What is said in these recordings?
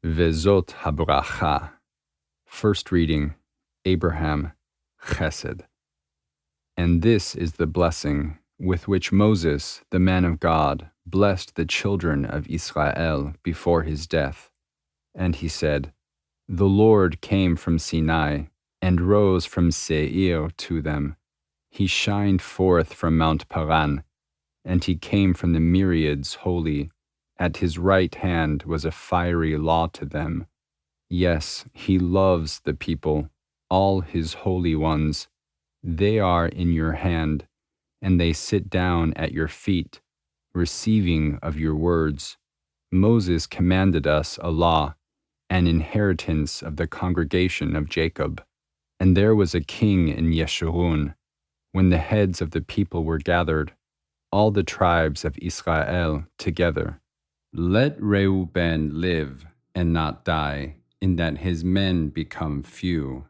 VeZot HaBracha. First reading, Abraham, Chesed. And this is the blessing with which Moses, the man of God, blessed the children of Israel before his death. And he said, The Lord came from Sinai and rose from Seir to them. He shined forth from Mount Paran, and he came from the myriads holy. At his right hand was a fiery law to them. Yes, he loves the people, all his holy ones. They are in your hand, and they sit down at your feet, receiving of your words. Moses commanded us a law, an inheritance of the congregation of Jacob. And there was a king in Yeshurun. When the heads of the people were gathered, all the tribes of Israel together. Let Reuben live and not die, in that his men become few.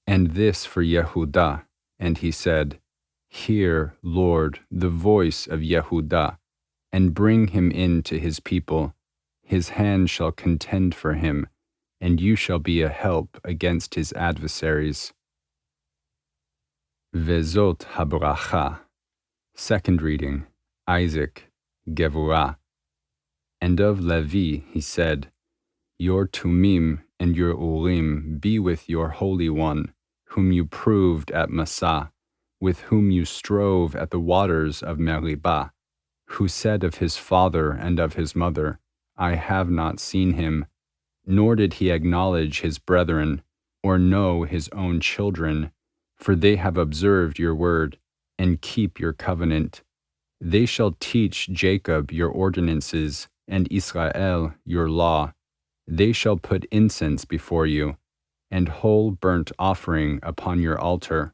And this for Yehudah. And he said, Hear, Lord, the voice of Yehudah, and bring him in to his people. His hand shall contend for him, and you shall be a help against his adversaries. VeZot HaBracha. Second reading, Isaac, Gevurah. And of Levi he said, Your Tumim and your Urim be with your Holy One, whom you proved at Massah, with whom you strove at the waters of Meribah, who said of his father and of his mother, I have not seen him, nor did he acknowledge his brethren, or know his own children, for they have observed your word, and keep your covenant. They shall teach Jacob your ordinances, and Israel your law. They shall put incense before you, and whole burnt offering upon your altar.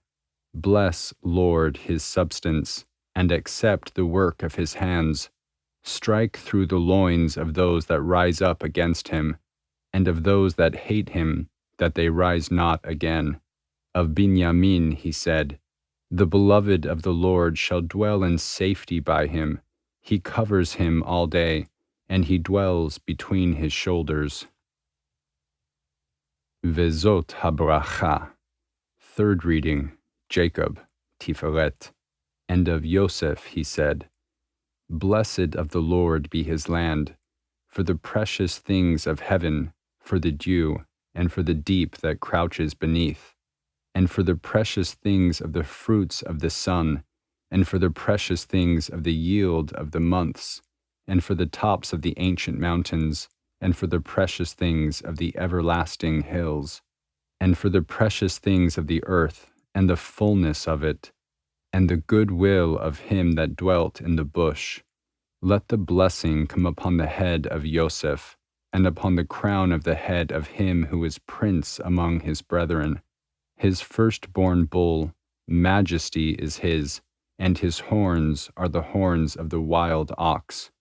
Bless, Lord, his substance, and accept the work of his hands. Strike through the loins of those that rise up against him, and of those that hate him, that they rise not again. Of Binyamin he said, The beloved of the Lord shall dwell in safety by him. He covers him all day, and he dwells between his shoulders. VeZot HaBracha. Third reading, Jacob, Tiferet. And of Yosef he said, Blessed of the Lord be his land, for the precious things of heaven, for the dew, and for the deep that crouches beneath, and for the precious things of the fruits of the sun, and for the precious things of the yield of the months, and for the tops of the ancient mountains, and for the precious things of the everlasting hills, and for the precious things of the earth, and the fullness of it, and the good will of him that dwelt in the bush. Let the blessing come upon the head of Yosef, and upon the crown of the head of him who is prince among his brethren. His firstborn bull, majesty is his, and his horns are the horns of the wild ox.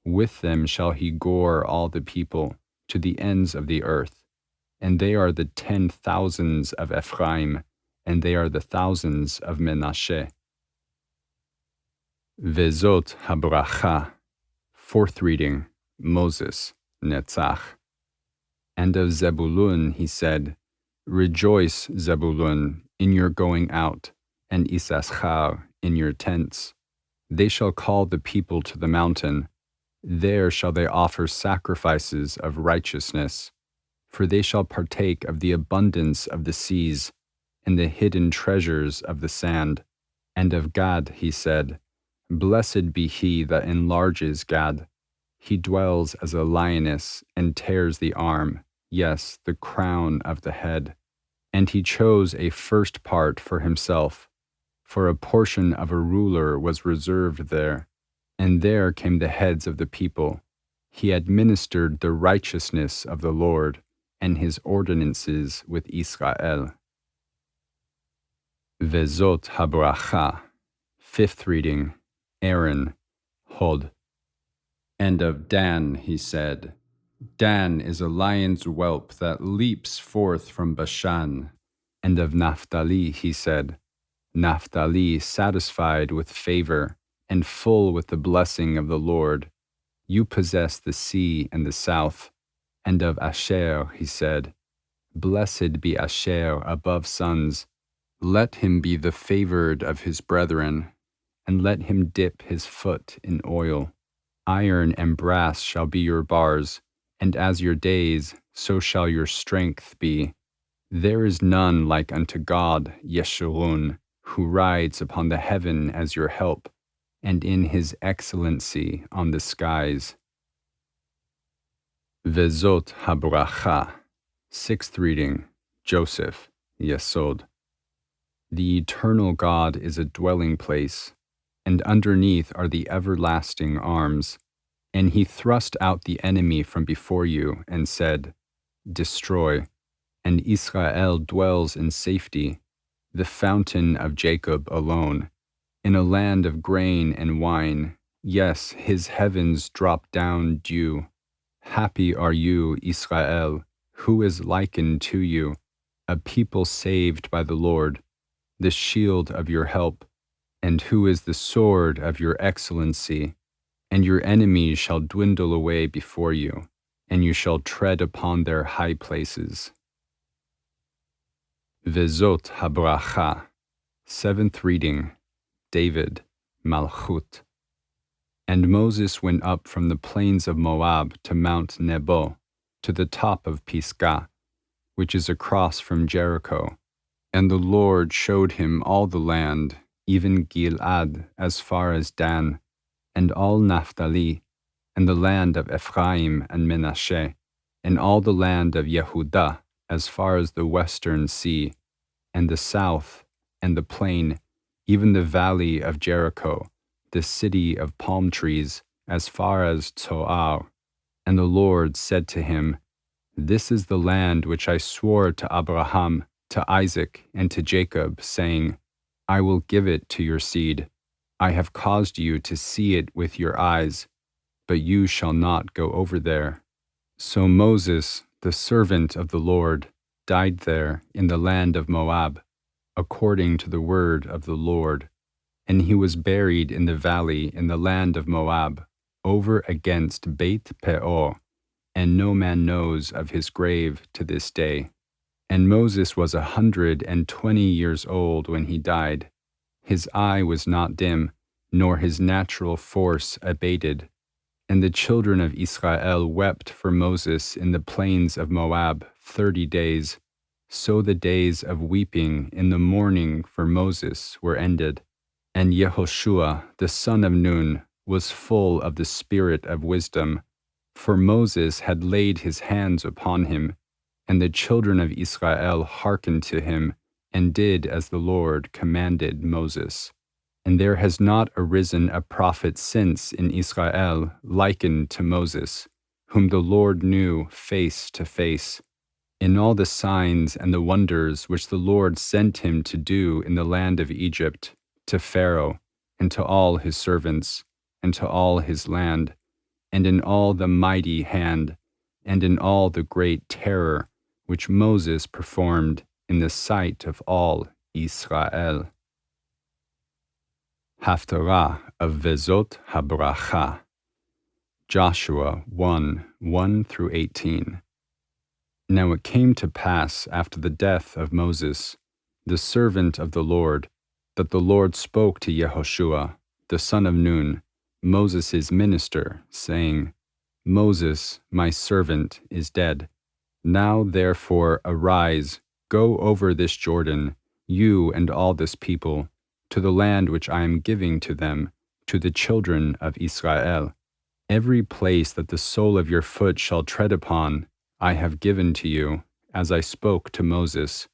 With them shall he gore all the people, to the ends of the earth. And they are the 10,000s of Ephraim, and they are the thousands of Menashe. VeZot HaBracha. Fourth reading, Moses, Netzach. And of Zebulun he said, Rejoice, Zebulun, in your going out, and Issachar in your tents. They shall call the people to the mountain. There shall they offer sacrifices of righteousness, for they shall partake of the abundance of the seas, and the hidden treasures of the sand. And of Gad he said, Blessed be he that enlarges Gad. He dwells as a lioness, and tears the arm, yes, the crown of the head. And he chose a first part for himself, for a portion of a ruler was reserved there. And there came the heads of the people. He administered the righteousness of the Lord, and his ordinances with Israel. VeZot HaBracha. Fifth reading, Aaron, Hod. And of Dan he said, Dan is a lion's whelp that leaps forth from Bashan. And of Naphtali he said, Naphtali satisfied with favor, and full with the blessing of the Lord. You possess the sea and the south. And of Asher he said, Blessed be Asher above sons. Let him be the favored of his brethren, and let him dip his foot in oil. Iron and brass shall be your bars, and as your days, so shall your strength be. There is none like unto God, Yeshurun, who rides upon the heaven as your help, and in his excellency on the skies. VeZot HaBracha. Sixth reading, Joseph, Yesod. The eternal God is a dwelling place, and underneath are the everlasting arms. And he thrust out the enemy from before you and said, Destroy. And Israel dwells in safety, the fountain of Jacob alone, in a land of grain and wine. Yes, his heavens drop down dew. Happy are you, Israel, who is likened to you, a people saved by the Lord, the shield of your help, and who is the sword of your excellency. And your enemies shall dwindle away before you, and you shall tread upon their high places. VeZot HaBracha. Seventh reading, David, Malchut. And Moses went up from the plains of Moab to Mount Nebo, to the top of Pisgah, which is across from Jericho. And the Lord showed him all the land, even Gilad as far as Dan, and all Naphtali, and the land of Ephraim and Menashe, and all the land of Yehudah as far as the western sea, and the south, and the plain, even the valley of Jericho, the city of palm trees, as far as Tzoar. And the Lord said to him, This is the land which I swore to Abraham, to Isaac, and to Jacob, saying, I will give it to your seed. I have caused you to see it with your eyes, but you shall not go over there. So Moses, the servant of the Lord, died there in the land of Moab, according to the word of the Lord. And he was buried in the valley in the land of Moab, over against Beit Peor, and no man knows of his grave to this day. And Moses was 120 years old when he died. His eye was not dim, nor his natural force abated. And the children of Israel wept for Moses in the plains of Moab 30 days. So the days of weeping in the mourning for Moses were ended. And Yehoshua, the son of Nun, was full of the spirit of wisdom, for Moses had laid his hands upon him, and the children of Israel hearkened to him, and did as the Lord commanded Moses. And there has not arisen a prophet since in Israel likened to Moses, whom the Lord knew face to face, in all the signs and the wonders which the Lord sent him to do in the land of Egypt, to Pharaoh, and to all his servants, and to all his land, and in all the mighty hand, and in all the great terror which Moses performed in the sight of all Israel. Haftarah of VeZot HaBracha. Joshua 1:1-18. Now it came to pass after the death of Moses, the servant of the Lord, that the Lord spoke to Yehoshua, the son of Nun, Moses' minister, saying, Moses, my servant, is dead. Now therefore arise, go over this Jordan, you and all this people, to the land which I am giving to them, to the children of Israel. Every place that the sole of your foot shall tread upon, I have given to you, as I spoke to Moses,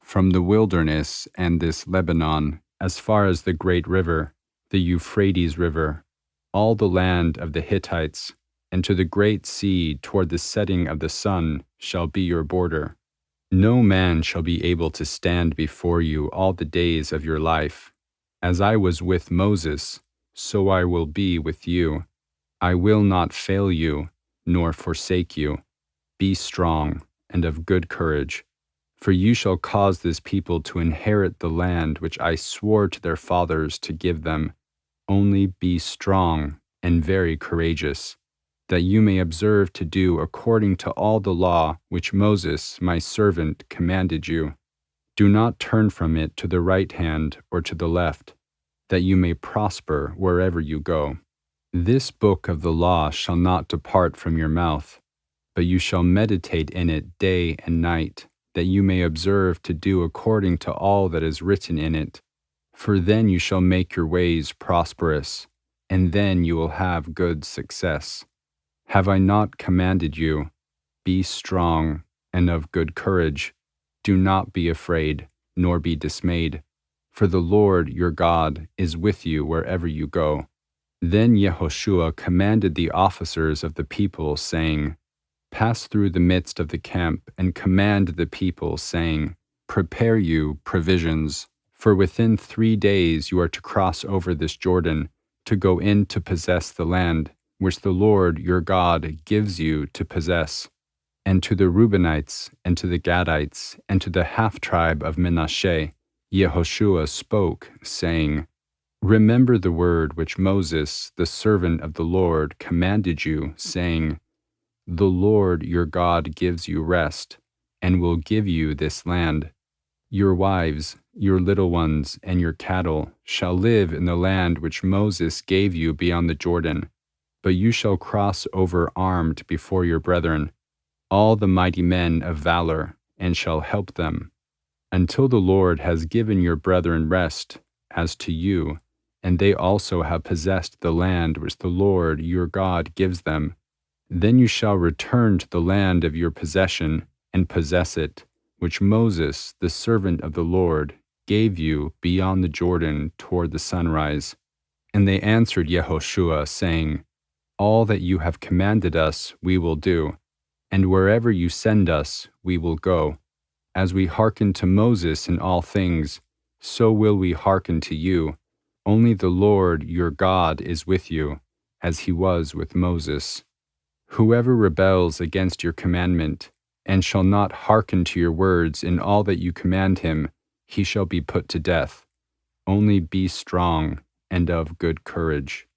from the wilderness and this Lebanon, as far as the great river, the Euphrates River, all the land of the Hittites, and to the great sea toward the setting of the sun shall be your border. No man shall be able to stand before you all the days of your life. As I was with Moses, so I will be with you. I will not fail you, nor forsake you. Be strong and of good courage, for you shall cause this people to inherit the land which I swore to their fathers to give them. Only be strong and very courageous. that you may observe to do according to all the law which Moses, my servant, commanded you. Do not turn from it to the right hand or to the left, that you may prosper wherever you go. This book of the law shall not depart from your mouth, but you shall meditate in it day and night, that you may observe to do according to all that is written in it. For then you shall make your ways prosperous, and then you will have good success. Have I not commanded you? Be strong and of good courage. Do not be afraid, nor be dismayed, for the Lord your God is with you wherever you go. Then Yehoshua commanded the officers of the people, saying, Pass through the midst of the camp and command the people, saying, Prepare you provisions, for within 3 days you are to cross over this Jordan, to go in to possess the land which the Lord your God gives you to possess. And to the Reubenites, and to the Gadites, and to the half-tribe of Manasseh, Yehoshua spoke, saying, Remember the word which Moses, the servant of the Lord, commanded you, saying, The Lord your God gives you rest, and will give you this land. Your wives, your little ones, and your cattle shall live in the land which Moses gave you beyond the Jordan, but you shall cross over armed before your brethren, all the mighty men of valor, and shall help them, until the Lord has given your brethren rest as to you, and they also have possessed the land which the Lord your God gives them. Then you shall return to the land of your possession and possess it, which Moses, the servant of the Lord, gave you beyond the Jordan toward the sunrise. And they answered Yehoshua, saying, All that you have commanded us we will do, and wherever you send us we will go. As we hearken to Moses in all things, so will we hearken to you. Only the Lord your God is with you, as he was with Moses. Whoever rebels against your commandment, and shall not hearken to your words in all that you command him, he shall be put to death. Only be strong and of good courage.